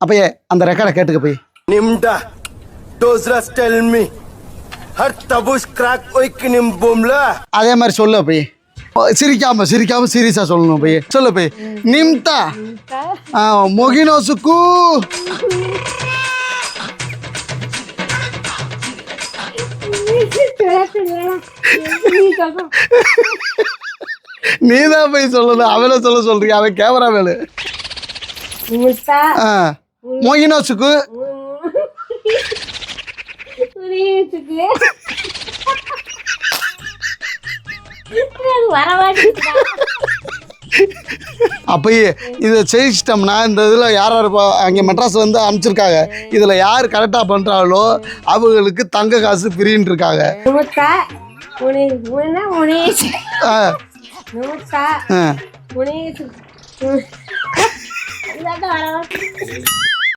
அப்பயே அந்த ரெக்கார்டை கேட்டுக்க போய். நிம்டா டோஸ்ரஸ் tell me her தபுஷ் crack quake நிம்பும்ல அதே மாதிரி சொல்லு போய். சிரிக்காம சீரியஸா சொல்லணும் போய். சொல்லு போய். நிம்தா மொகினோசுக்கு நீதான் போய் சொல்லணும். அவளை சொல்றியா? அவன் கேமரா மேலு. மொகினோசுக்கு அப்பயே இதை செய்யிச்சிட்டோம்னா இந்த இதில் யார் அங்கே மெட்ராஸ் வந்து அனுப்பிச்சிருக்காங்க. இதில் யார் கரெக்டாக பண்ணுறாங்களோ அவங்களுக்கு தங்க காசு ஃப்ரீன்னு இருக்காங்க.